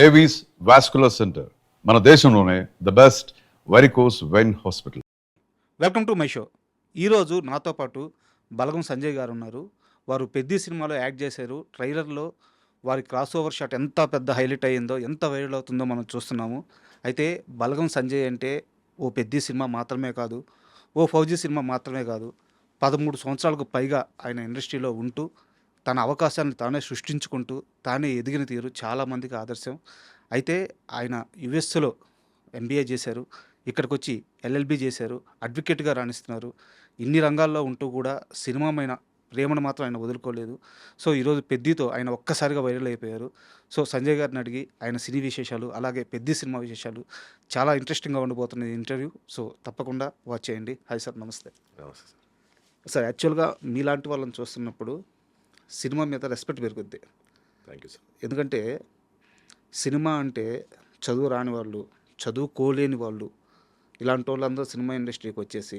Avis vascular centre మన దేశంలోనే the best varicose vein hospital. Welcome to my show. ఈరోజు నాతో పాటు బలగం సంజయ్ గారు ఉన్నారు. వారు పెద్ది సినిమాలో యాక్ట్ చేశారు. ట్రైలర్లో వారి క్రాస్ ఓవర్ షాట్ ఎంత పెద్ద హైలైట్ అయ్యిందో, ఎంత వైరల్ అవుతుందో మనం చూస్తున్నాము. అయితే బలగం సంజయ్ అంటే ఓ పెద్ది సినిమా మాత్రమే కాదు, ఓ ఫౌజీ సినిమా మాత్రమే కాదు, 13 సంవత్సరాలకు పైగా ఆయన ఇండస్ట్రీలో ఉంటూ తన అవకాశాన్ని తానే సృష్టించుకుంటూ తానే ఎదిగిన తీరు చాలామందికి ఆదర్శం. అయితే ఆయన యుఎస్లో ఎంబీఏ చేశారు, ఇక్కడికి వచ్చి ఎల్ఎల్బి చేశారు, అడ్వకేట్గా రాణిస్తున్నారు. ఇన్ని రంగాల్లో ఉంటూ కూడా సినిమా పైన ప్రేమను మాత్రం ఆయన వదులుకోలేదు. సో ఈరోజు పెద్దితో ఆయన ఒక్కసారిగా వైరల్ అయిపోయారు. సో సంజయ్ గారిని అడిగి ఆయన సినీ విశేషాలు, అలాగే పెద్ది సినిమా విశేషాలు చాలా ఇంట్రెస్టింగ్గా ఉండబోతున్న ఈ ఇంటర్వ్యూ. సో తప్పకుండా వాచ్ చేయండి. హాయ్ సార్, నమస్తే. నమస్తే సార్. సార్, యాక్చువల్గా మీలాంటి వాళ్ళని చూస్తున్నప్పుడు సినిమా మీద రెస్పెక్ట్ పెరుగుద్ది. Thank you sir. ఎందుకంటే సినిమా అంటే చదువు రాని వాళ్ళు, చదువుకోలేని వాళ్ళు, ఇలాంటి వాళ్ళందరూ సినిమా ఇండస్ట్రీకి వచ్చేసి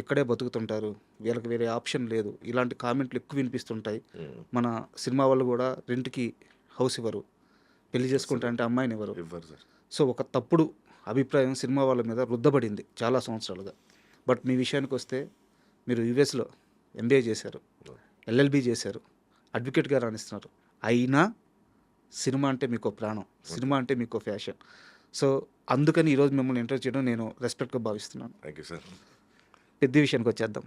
ఇక్కడే బతుకుతుంటారు, వీళ్ళకి వేరే ఆప్షన్ లేదు, ఇలాంటి కామెంట్లు ఎక్కువ వినిపిస్తుంటాయి. మన సినిమా వాళ్ళు కూడా రెంట్కి హౌస్ ఇవ్వరు, పెళ్లి చేసుకుంటా అంటే అమ్మాయిని ఇవ్వరు. ఇవ్వరు సార్. సో ఒక తప్పుడు అభిప్రాయం సినిమా వాళ్ళ మీద రుద్దబడింది చాలా సంవత్సరాలుగా. బట్ మీ విషయానికి వస్తే మీరు యుఎస్లో ఎంబీఏ చేశారు, ఎల్ఎల్బి చేశారు, అడ్వకేట్గా రాణిస్తున్నారు. అయినా సినిమా అంటే మీకు ప్రాణం, సినిమా అంటే మీకు ఫ్యాషన్. సో అందుకని ఈరోజు మిమ్మల్ని ఇంటర్వ్యూ చేయడం నేను రెస్పెక్ట్గా భావిస్తున్నాను. Thank you sir. పెద్ది విషయానికి వచ్చేద్దాం.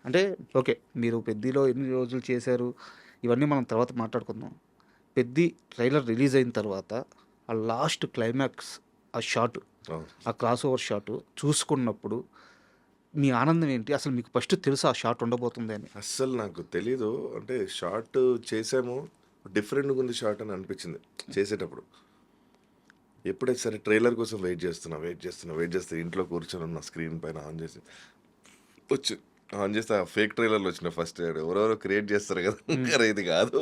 అంటే ఓకే, మీరు పెద్దిలో ఎన్ని రోజులు చేశారు ఇవన్నీ మనం తర్వాత మాట్లాడుకుందాం. పెద్ది ట్రైలర్ రిలీజ్ అయిన తర్వాత ఆ లాస్ట్ క్లైమాక్స్, ఆ షాట్, ఆ క్రాస్ ఓవర్ షాట్ చూసుకున్నప్పుడు మీ ఆనందం ఏంటి? అసలు మీకు ఫస్ట్ తెలుసా ఆ షాట్ ఉండబోతుంది అని? అస్సలు నాకు తెలీదు. అంటే షార్ట్ చేసాము, డిఫరెంట్గా ఉంది షార్ట్ అని అనిపించింది చేసేటప్పుడు. ఎప్పుడైతే సరే ట్రైలర్ కోసం వెయిట్ చేస్తే ఇంట్లో కూర్చొని ఉన్న స్క్రీన్ పైన ఆన్ చేస్తే ఆ ఫేక్ ట్రైలర్లు వచ్చిన ఫస్ట్ ఎవరెవరో క్రియేట్ చేస్తారు కదా, అరే ఇది కాదు.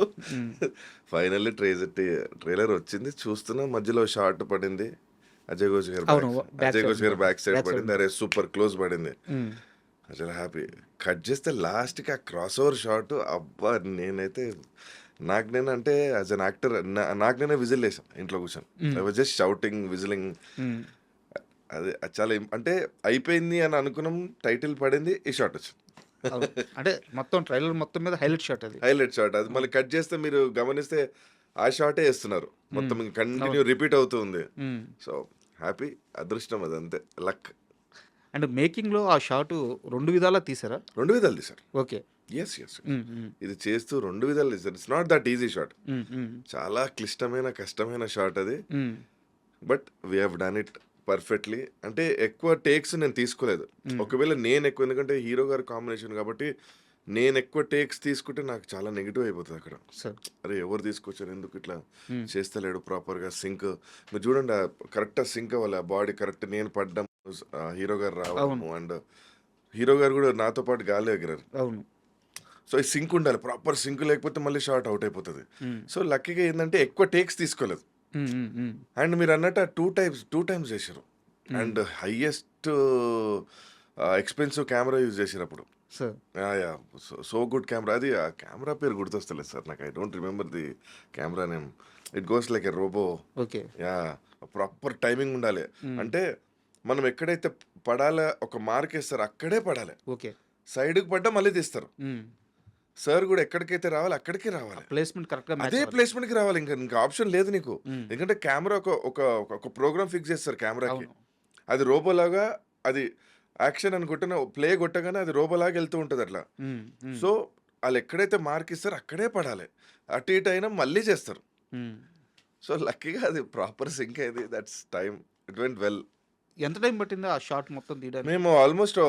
ఫైనల్లీ ట్రైలర్ వచ్చింది, చూస్తున్నా మధ్యలో షార్ట్ పడింది, అజయ్ ఘోష్ గారి బ్యాక్ సైడ్ పడింది. అరే సూపర్ క్లోజ్ పడింది, అసలు హ్యాపీ. కట్ చేస్తే లాస్ట్కి ఆ క్రాస్ ఓవర్ షాట్, అబ్బా నేనైతే అంటే యాజ్ అన్ యాక్టర్ నేనే విజిల్ వేసాను ఇంట్లో కూర్చొని. I was just shouting, whistling. అది చాలా అంటే అయిపోయింది అని అనుకున్నాం, టైటిల్ పడింది, ఈ షాట్ వచ్చింది. అంటే మొత్తం ట్రైలర్ మొత్తం మీద హైలైట్ షాట్, హైలైట్ షాట్ అది. మళ్ళీ కట్ చేస్తే మీరు గమనిస్తే ఆ షాటే వేస్తున్నారు, మొత్తం కంటిన్యూ రిపీట్ అవుతుంది. సో హ్యాపీ, అదృష్టం, అది అంతే, లక్. అండ్ మేకింగ్లో ఆ షాటు 2 విధాలా తీసారా? 2 విధాలు తీసారు. ఓకే. ఎస్ ఇది చేస్తూ 2 విధాలు తీసారు. It's not that easy shot, చాలా క్లిష్టమైన కష్టమైన షాట్ అది. But we have done it perfectly. అంటే ఎక్కువ టేక్స్ నేను తీసుకోలేదు. ఒకవేళ నేను ఎక్కువ, ఎందుకంటే హీరో గారి కాంబినేషన్ కాబట్టి నేను ఎక్కువ టేక్స్ తీసుకుంటే నాకు చాలా నెగిటివ్ అయిపోతుంది అక్కడ. అరే ఎవరు తీసుకొచ్చారు, ఎందుకు ఇట్లా చేస్తలేడు ప్రాపర్గా సింక్. మీరు చూడండి, కరెక్ట్గా సింక్ అవ్వాలి, బాడీ కరెక్ట్. నేను పడ్డం, హీరో గారు రావడము, అండ్ హీరో గారు కూడా నాతో పాటు గాలి ఎగిరారు. సో ఈ సింక్ ఉండాలి, ప్రాపర్ సింక్ లేకపోతే మళ్ళీ షార్ట్ అవుట్ అయిపోతుంది. సో లక్కీగా ఏంటంటే ఎక్కువ టేక్స్ తీసుకోలేదు. అండ్ మీరు అన్నట్టు టూ టైమ్స్ చేశారు. And highest expensive camera use చేసినప్పుడు, సో గుడ్ కెమెరా. అది ఆ కెమెరా పేరు గుర్తొస్తలేదు సార్ నాకు, I don't remember the camera name. It goes like a robot. Okay. Proper timing ఉండాలి. అంటే మనం ఎక్కడైతే పడాలో ఒక మార్క్ వేస్తారు అక్కడే పడాలి. ఓకే. సైడ్కి పడ్డా మళ్ళీ తీస్తారు. సార్ కూడా ఎక్కడికైతే రావాలి అక్కడికి రావాలి, ప్లేస్మెంట్ కరెక్ట్గా, అదే ప్లేస్మెంట్కి రావాలి. ఇంకా ఆప్షన్ లేదు నీకు. ఎందుకంటే కెమెరా ఒక ప్రోగ్రామ్ ఫిక్స్ చేస్తారు కెమెరాకి. అది రోబోలాగా, అది యాక్షన్ అని కొట్టిన ప్లే కొట్టగానే అది రోబోలాగా వెళ్తూ ఉంటుంది అట్లా. సో వాళ్ళు ఎక్కడైతే మార్క్ ఇస్తారో అక్కడే పడాలి, అటు ఇటు అయినా మళ్ళీ చేస్తారు. సో లక్కీగా అది ప్రాపర్ సింక్ అయింది. That's time, it went well. ఎంత టైం పట్టింది ఆ షాట్ మొత్తం తీయడానికి? మేము ఆల్మోస్ట్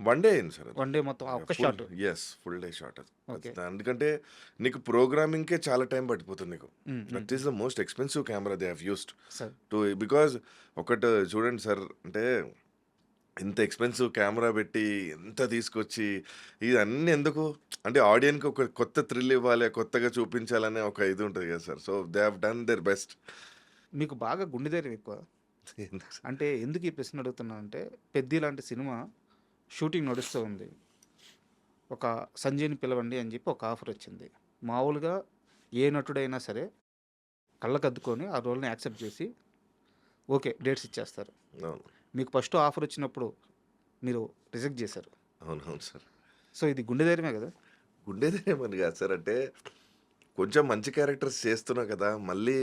1 డే అయింది సార్. 1 డే మొత్తం ఒక్క shot? Yes, full day shot అది. ఎందుకంటే నీకు ప్రోగ్రామింగ్కే చాలా టైం పట్టిపోతుంది నీకు. That is the most expensive camera they have used to. Because ఒకటి చూడండి సార్, అంటే ఇంత ఎక్స్పెన్సివ్ కెమెరా పెట్టి ఎంత తీసుకొచ్చి ఇది అన్నీ ఎందుకు అంటే ఆడియన్కి ఒక కొత్త థ్రిల్ ఇవ్వాలి, కొత్తగా చూపించాలనే ఒక ఇది ఉంటుంది కదా sir. So they have done their best. మీకు బాగా గుండె ధైర్యం ఎక్కువ. అంటే ఎందుకు ఈ ప్రశ్న అడుగుతున్నా అంటే, పెద్ది లాంటి సినిమా షూటింగ్ నడుస్తూ ఉంది, ఒక సంజయ్ని పిలవండి అని చెప్పి ఒక ఆఫర్ వచ్చింది. మామూలుగా ఏ నటుడైనా సరే కళ్ళకద్దుకొని ఆ రోల్ని యాక్సెప్ట్ చేసి ఓకే డేట్స్ ఇచ్చేస్తారు. అవును. మీకు ఫస్ట్ ఆఫర్ వచ్చినప్పుడు మీరు రిజెక్ట్ చేశారు. అవునవును సార్. సో ఇది గుండె ధైర్యమే కదా. ఉండేదేమని కాదు సార్. అంటే కొంచెం మంచి క్యారెక్టర్స్ చేస్తున్నా కదా! మళ్ళీ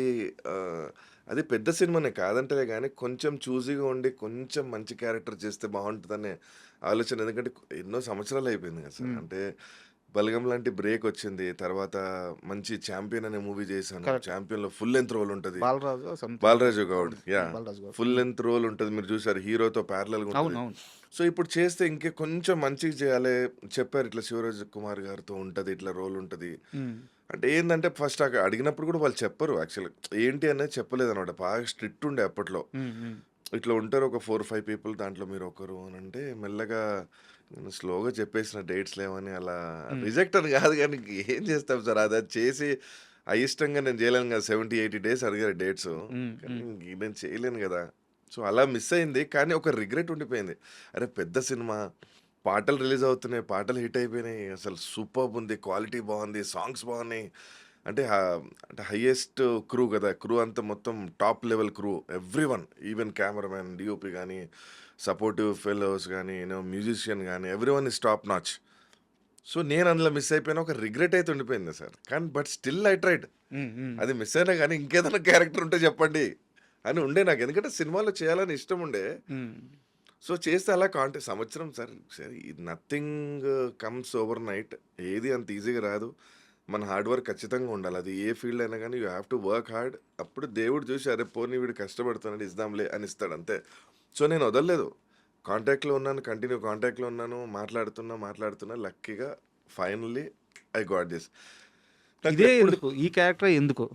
అది పెద్ద సినిమానే కాదంటలే గానీ, కొంచెం చూజీగా ఉండి, కొంచెం మంచి క్యారెక్టర్ చేస్తే బావుంటదనే ఆలోచన. ఎందుకంటే ఎన్నో సంవత్సరాలు అయిపోయింది కదా సార్. అంటే 'బలగం' లాంటి బ్రేక్ వచ్చింది. తర్వాత మంచి 'ఛాంపియన్' అనే మూవీ చేశాను. కరెక్ట్. 'ఛాంపియన్‌లో' ఫుల్ లెంత్ రోల్ ఉంటది. బాలరాజు సంథింగ్. బాలరాజు గౌడ్. అవును. Yeah! Balaraju Goud. Full length role ఉంటది. మీరు చూసారు. హీరోతో ప్యారలల్‌గా ఉంటది. అవును అవును. సో, ఇప్పుడు చేస్తే ఇంకే కొంచెం మంచిగా చేయాలి. చెప్పారు ఇట్లా 'శివరాజ్ కుమార్' గారితో ఉంటది. ఇట్లా రోల్ ఉంటది. ఉమ్, అంటే ఏందంటే ఫస్ట్ అడిగినప్పుడు కూడా వాళ్ళు చెప్పరు యాక్చువల్‌గా. ఏంటి అనేది చెప్పలేదనమాట. బాగా స్ట్రిక్ట్ ఉండే అప్పట్లో. ఉమ్, ఉమ్, ఇట్లా ఉంటారు ఒక 4, 5 పీపుల్ దాంట్లో మీరొకరు అనంటే మెల్లగా నేను స్లోగా చెప్పేసిన డేట్స్ లేవని అలా రిజెక్ట్ అని కాదు గానీ ఏం చేస్తాం సార్ అది చేసి అయిష్టంగా నేను చేయలేను కదా 70, 80 డేస్ అడిగారు డేట్స్. కానీ నేను చేయలేను కదా. సో అలా మిస్ అయింది. కానీ ఒక రిగ్రెట్ ఉండిపోయింది. అరే పెద్ద సినిమా పాటలు రిలీజ్ అవుతున్నాయి. పాటలు హిట్ అయిపోయినాయి. అసలు సూపర్బ్ ఉంది. క్వాలిటీ బాగుంది. సాంగ్స్ బాగున్నాయి. అంటే అంటే హైయెస్ట్ క్రూ కదా. క్రూ అంతా మొత్తం top level crew. Everyone even cameraman, DOP కానీ, సపోర్టివ్ ఫెలోస్ కానీ, మ్యూజిషియన్ కానీ everyone is top notch. So నేను అందులో మిస్ అయిపోయిన ఒక రిగ్రెట్ అయితే ఉండిపోయింది సార్. కానీ బట్ స్టిల్ ఐ ట్రైడ్. ఉమ్, ఉమ్, అది మిస్ అయినా కానీ ఇంకేదైనా క్యారెక్టర్ ఉంటే చెప్పండి అని ఉండే నాకు. ఎందుకంటే సినిమాలో చేయాలని ఇష్టం ఉండే. ఉమ్, సో చేస్తే అలా సంవత్సరం sir. Nothing comes over night. ఏది అంత ఈజీగా రాదు. మన హార్డ్ వర్క్ ఖచ్చితంగా ఉండాలి. అది ఏ ఫీల్డ్ అయినా కానీ you have to work hard. అప్పుడు దేవుడు చూసి అరే పోనీ వీడు కష్టపడుతున్నాడు ఇద్దాంలే అని ఇస్తాడు అంతే. సో నేను వదలలేదు. కాంటాక్ట్లో ఉన్నాను. కంటిన్యూ కాంటాక్ట్లో ఉన్నాను. మాట్లాడుతున్నా లక్కీగా ఫైనల్లీ ఐ గాట్ దిస్. ఇదే ఎందుకు ఈ క్యారెక్టర్ ఎందుకు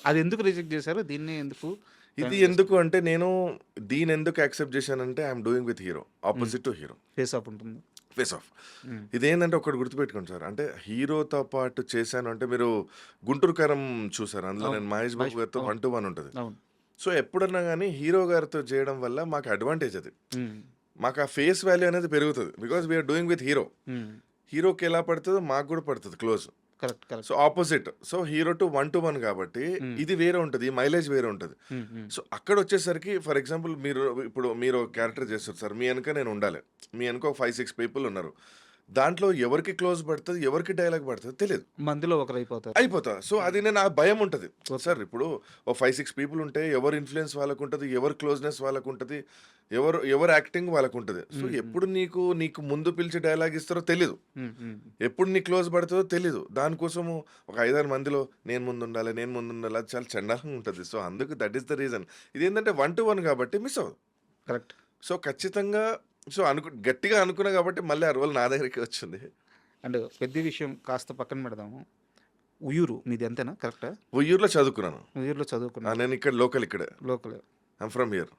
అది ఎందుకు రిజెక్ట్ చేశారు, దీన్ని ఎందుకు ఇది ఎందుకు అంటే నేను దీని ఎందుకు యాక్సెప్ట్ చేశానంటే I'm doing with hero, opposite to hero, face off ఉంటుంది. Face off. ఇదేంటంటే ఒకటి గుర్తుపెట్టుకోండి సార్. అంటే హీరోతో పాటు చేశాను అంటే మీరు గుంటూరు కారం చూసారు. అందులో నేను మహేష్ బాబు గారితో 1 to 1 ఉంటుంది. అవును. సో ఎప్పుడన్నా కానీ హీరో గారితో చేయడం వల్ల మాకు అడ్వాంటేజ్ అది. ఉమ్, మాకు ఆ ఫేస్ వాల్యూ అనేది పెరుగుతుంది. Because we're doing with hero. Um, హీరోకి ఎలా పడుతుందో మాకు కూడా పడుతుంది close. Correct correct. So opposite. So hero to 1 to 1 కాబట్టి ఇది వేరే ఉంటుంది. ఈ మైలేజ్ వేరే ఉంటుంది. ఉమ్, ఉమ్, సో అక్కడ వచ్చేసరికి ఫర్ ఎగ్జాంపుల్ మీరు క్యారెక్టర్ చేస్తారు సార్. మీ వెనక నేను ఉండాలి. మీ వెనక ఒక 5, 6 పీపుల్ ఉన్నారు. దాంట్లో ఎవరికి క్లోజ్ పడుతుంది, ఎవరికి డైలాగ్ పడుతుంది తెలియదు. మందిలో ఒకరు అయిపోతా. సో అది నేను ఆ భయం ఉంటుంది సార్. ఇప్పుడు ఓ 5, 6 పీపుల్ ఉంటే ఎవరు ఇన్ఫ్లుయెన్స్ వాళ్ళకు ఉంటుంది, ఎవరు క్లోజ్నెస్ వాళ్ళకు ఉంటుంది, ఎవరు యాక్టింగ్ వాళ్ళకు ఉంటుంది. సో ఎప్పుడు నీకు ముందు పిలిచి డైలాగ్ ఇస్తారో తెలీదు, ఎప్పుడు నీకు క్లోజ్ పడుతుందో తెలీదు. దానికోసము ఒక 5-6 మందిలో నేను ముందు ఉండాలి అది చాలా చండాలంగా ఉంటుంది. సో అందుకు దట్ ఈస్ ద రీజన్. ఇది ఏంటంటే 1 to 1 కాబట్టి మిస్ అవ్వదు. కరెక్ట్. సో ఖచ్చితంగా సో గట్టిగా అనుకున్నా కాబట్టి మళ్ళీ ఆ రోల్ నా దగ్గరికి వచ్చింది. అండ్ పెద్ద విషయం కాస్త పక్కన పెడదాము. ఉయ్యూరు మీది అంతేనా? కరెక్టా? ఉయ్యూరులో చదువుకున్నాను. ఉయ్యూరులో చదువుకున్నా. నేను ఇక్కడ ఇక్కడే local. I'm from here.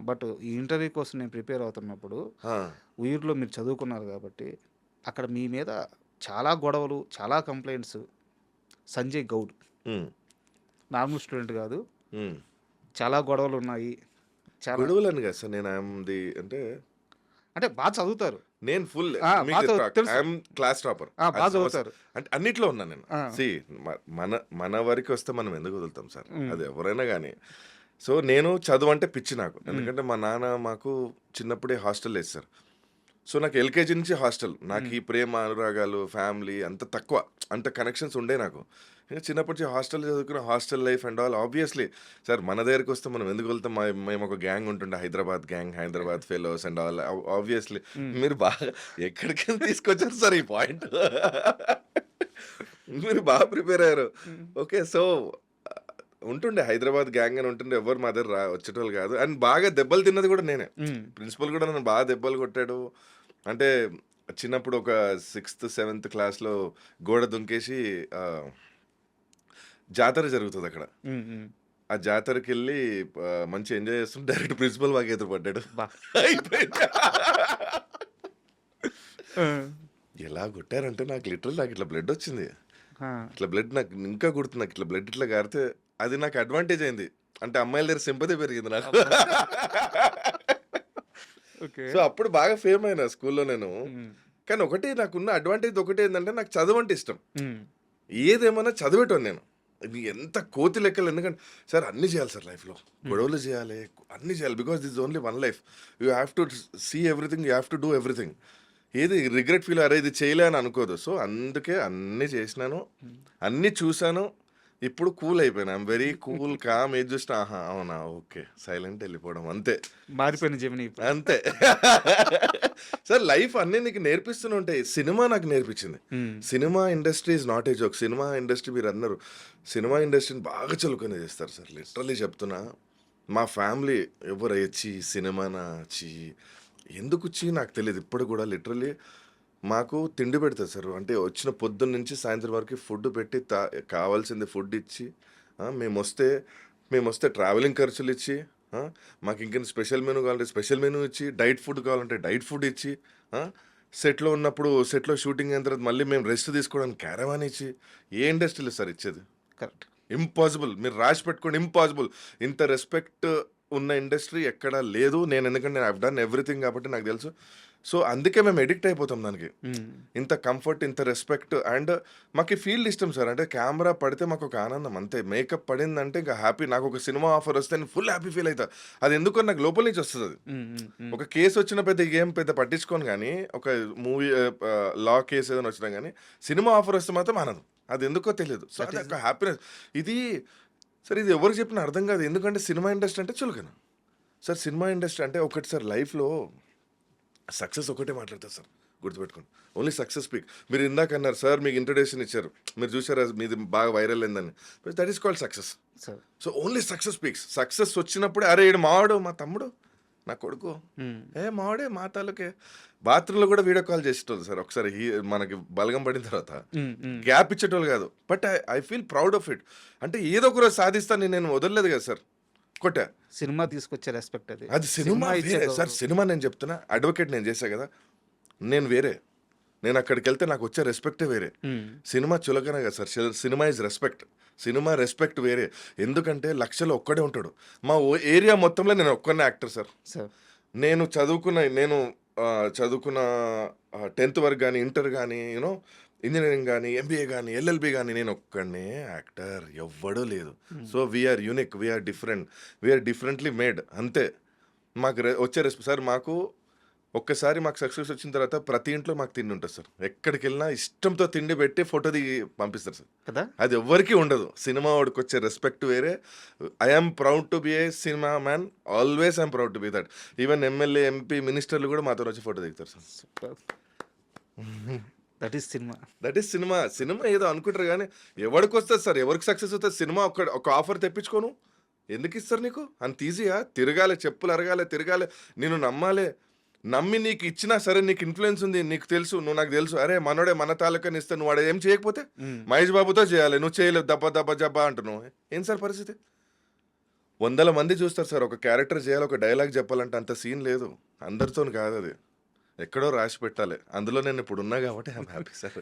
But ఈ ఇంటర్వ్యూ కోసం నేను ప్రిపేర్ అవుతున్నప్పుడు ఉయ్యూరులో మీరు చదువుకున్నారు కాబట్టి అక్కడ మీ మీద చాలా గొడవలు, చాలా complaints. Sanjay Goud normal student కాదు, చాలా గొడవలు ఉన్నాయి. చాలా గొడవలని కదా సార్. నేను అంటే బాగా చదువుతారు. నేను ఫుల్ తెలుసు. Class topper. బాగా చదువుతారు. అంటే అన్నిట్లో ఉన్నాను నేను. మన వరకు వస్తే మనం ఎందుకు వదులుతాం సార్, అది ఎవరైనా కానీ. సో నేను చదువు అంటే పిచ్చి నాకు. ఎందుకంటే మా నాన్న మాకు చిన్నప్పుడే హాస్టల్ వేస్తారు. సో నాకు ఎల్కేజీ నుంచి హాస్టల్. నాకు ఈ ప్రేమ అనురాగాలు ఫ్యామిలీ అంత తక్కువ, అంత కనెక్షన్స్ ఉండే నాకు. ఇంకా చిన్నప్పటి నుంచి హాస్టల్ చదువుకున్న hostel life and all. Obviously sir మన దగ్గరికి వస్తే మనం ఎందుకు వెళ్తాం. మేము ఒక గ్యాంగ్ ఉంటుండే, Hyderabad gang, Hyderabad fellows and all. Obviously మీరు బాగా ఎక్కడికి తీసుకొచ్చారు సార్ ఈ పాయింట్. మీరు బాగా ప్రిపేర్ అయ్యారు. ఓకే. సో ఉంటుండే హైదరాబాద్ గ్యాంగ్ అని ఉంటుండే. ఎవరు మా దగ్గర వచ్చేటోళ్ళు కాదు. అండ్ బాగా దెబ్బలు తిన్నది కూడా నేనే. ప్రిన్సిపల్ కూడా నన్ను బాగా దెబ్బలు కొట్టాడు. అంటే చిన్నప్పుడు ఒక 6th, 7th క్లాస్లో గోడ దుంకేసి జాతర జరుగుతుంది అక్కడ. ఆ జాతరకి వెళ్ళి మంచి ఎంజాయ్ చేస్తుంటే డైరెక్ట్ ప్రిన్సిపల్ బాగా ఎదురుపడ్డాడు. అయిపోయింది. ఎలా కొట్టారంటే నాకు ఇట్లా బ్లడ్ వచ్చింది. ఇట్లా బ్లడ్ నాకు ఇంకా గుర్తుంది. నాకు ఇట్లా బ్లడ్ ఇట్లా గారితే అది నాకు అడ్వాంటేజ్ అయింది. అంటే అమ్మాయిల దగ్గర సింపతి పెరిగింది నాకు. సో అప్పుడు బాగా ఫేమ్ అయినా స్కూల్లో నేను. కానీ నాకున్న అడ్వాంటేజ్ ఒకటి ఏంటంటే నాకు చదువు అంటే ఇష్టం. ఏదేమన్నా చదివేటోను నేను. ఇది ఎంత కోతి లెక్కలు, ఎందుకంటే సార్ అన్నీ చేయాలి సార్ లైఫ్లో, గొడవలు చేయాలి, అన్నీ చేయాలి, because this only one life, you have to see everything, you have to do everything. ఏది రిగ్రెట్ ఫీల్ అరే ఇది చేయలే అని అనుకోదు. సో అందుకే అన్నీ చేసినాను, అన్నీ చూశాను, ఇప్పుడు కూల్ అయిపోయాను. ఐఎమ్ వెరీ కూల్ కామ్, ఏది చూసినా ఆహా అవునా ఓకే సైలెంట్ వెళ్ళిపోవడం అంతే మారిపోయిన జమిని ఇప్పుడు. అంతే. సార్ లైఫ్ అన్నీ నీకు నేర్పిస్తూనే ఉంటాయి. సినిమా నాకు నేర్పించింది. Cinema industry is not a joke. Cinema industry మీరు అన్నారు, సినిమా ఇండస్ట్రీని బాగా చలుకొని చేస్తారు సార్. లిటరల్లీ చెప్తున్నా, మా ఫ్యామిలీ ఎవరు వచ్చి సినిమానా చీ ఎందుకు వచ్చి నాకు తెలియదు ఇప్పుడు కూడా. లిటరల్లీ మాకు తిండి పెడతారు సార్, అంటే వచ్చిన పొద్దున్న నుంచి సాయంత్రం వరకు ఫుడ్ పెట్టి కావాల్సింది ఫుడ్ ఇచ్చి, మేము వస్తే ట్రావెలింగ్ ఖర్చులు ఇచ్చి, మాకు ఇంకేం స్పెషల్ మెనూ కావాలంటే స్పెషల్ మెనూ ఇచ్చి, డైట్ ఫుడ్ కావాలంటే డైట్ ఫుడ్ ఇచ్చి, సెట్లో ఉన్నప్పుడు సెట్లో షూటింగ్ అయిన తర్వాత మళ్ళీ మేము రెస్ట్ తీసుకోవడానికి క్యారవాన్ ఇచ్చి. ఏ ఇండస్ట్రీలో సార్ ఇచ్చేది? కరెక్ట్. ఇంపాసిబుల్. మీరు రాసి పెట్టుకోండి, ఇంపాసిబుల్. ఇంత రెస్పెక్ట్ ఉన్న ఇండస్ట్రీ ఎక్కడా లేదు. నేను ఎందుకంటే ఐ డన్ ఎవ్రీథింగ్ కాబట్టి నాకు తెలుసు. సో అందుకే మేము ఎడిక్ట్ అయిపోతాం దానికి. ఇంత కంఫర్ట్, ఇంత రెస్పెక్ట్, అండ్ మాకు ఈ ఫీల్డ్ ఇష్టం సార్. అంటే కెమెరా పడితే మాకు ఒక ఆనందం అంతే. మేకప్ పడిందంటే ఇంకా హ్యాపీ. నాకు ఒక సినిమా ఆఫర్ వస్తే నేను ఫుల్ హ్యాపీ ఫీల్ అవుతా. అది ఎందుకో నాకు లోపల నుంచి వస్తుంది అది. ఒక కేసు వచ్చిన ఏం పెద్ద పట్టించుకోను, కానీ ఒక మూవీ లా కేసు ఏదైనా వచ్చినా కానీ సినిమా ఆఫర్ వస్తే మాత్రం ఆనందం. అది ఎందుకో తెలియదు. సో అది ఒక హ్యాపీనెస్. ఇది సార్ ఇది ఎవరికి చెప్పినా అర్థం కాదు, ఎందుకంటే సినిమా ఇండస్ట్రీ అంటే చులకన సార్. సినిమా ఇండస్ట్రీ అంటే ఒకటి సార్, లైఫ్లో సక్సెస్ ఒకటే మాట్లాడతారు సార్, గుర్తుపెట్టుకోండి. Only success speak. మీరు ఇందాక అన్నారు సార్, మీకు ఇంట్రొడక్షన్ ఇచ్చారు, మీరు చూసారా మీది బాగా వైరల్ అయిందని. That is called success. So only success speaks. Success వచ్చినప్పుడే అరే ఈడు మావాడు, మా తమ్ముడు, నా కొడుకు, మావాడే, మా తాలూకే. బాత్రూంలో కూడా వీడియో కాల్ చేసేటోళ్ళు సార్. ఒకసారి మనకి బలగం పడిన తర్వాత గ్యాప్ ఇచ్చేటోళ్ళు కాదు. But I feel proud of it. అంటే ఏదో ఒక రోజు సాధిస్తాను నేను వదలలేదు కదా సార్. కొట్టా. సినిమా తీసుకొచ్చే రెస్పెక్ట్ అది. అది సినిమా సార్. సినిమా నేను చెప్తున్నా, అడ్వకేట్ నేను చేశా కదా, నేను వేరే. నేను అక్కడికి వెళ్తే నాకు వచ్చే రెస్పెక్టే వేరే. సినిమా చులకన కదా sir. Cinema is respect. Cinema respect వేరే. ఎందుకంటే లక్షలో ఒక్కడే ఉంటాడు. మా ఏరియా మొత్తంలో నేను ఒక్కనే యాక్టర్ సార్. నేను చదువుకున్న 10th వరకు కానీ, ఇంటర్ కానీ, యూనో ఇంజనీరింగ్ కానీ, ఎంబీఏ కానీ, ఎల్ఎల్బి కానీ, నేను ఒక్కడనే యాక్టర్, ఎవ్వడూ లేదు. So we are unique, we are different, we are differently made అంతే. మాకు వచ్చే సార్, మాకు ఒక్కసారి మాకు సక్సెస్ వచ్చిన తర్వాత ప్రతి ఇంట్లో మాకు తిండి ఉంటుంది సార్. ఎక్కడికి వెళ్ళినా ఇష్టంతో తిండి పెట్టి ఫోటో దిగి పంపిస్తారు సార్ కదా. అది ఎవ్వరికీ ఉండదు. సినిమా వాడికి వచ్చే రెస్పెక్ట్ వేరే. I'm proud to be A cinema man. Always I'm proud to be that. Even MLA, MP, మినిస్టర్లు కూడా మాతో వచ్చి ఫోటో దిగుతారు sir. That is cinema. That is cinema. Cinema ఏదో అనుకుంటారు కానీ ఎవరికి వస్తుంది సార్, ఎవరికి సక్సెస్ వస్తుంది? సినిమా ఒక ఆఫర్ తెప్పించుకోను ఎందుకు ఇస్తారు నీకు? అంత ఈజీయా? తిరగాలి, చెప్పులు అరగాలి, తిరగాలి, నేను నమ్మాలి. నమ్మి నీకు ఇచ్చినా సరే, నీకు ఇన్ఫ్లుయెన్స్ ఉంది, నీకు తెలుసు, నువ్వు నాకు తెలుసు, అరే మనోడే మన తాలూకాని ఇస్తే నువ్వు వాడు ఏం చేయకపోతే మహేష్ బాబుతో చేయాలి, నువ్వు చేయలేవు, దబ్బా దబ్బా జబ్బా అంటున్నావు. ఏం సార్ పరిస్థితి? 100 మంది చూస్తారు సార్. ఒక క్యారెక్టర్ చేయాలి, ఒక డైలాగ్ చెప్పాలంటే అంత సీన్ లేదు. అందరితో కాదు, అది ఎక్కడో రాసి పెట్టాలి. అందులో నేను ఇప్పుడు ఉన్నా కాబట్టి ఐఎమ్ హ్యాపీ సార్.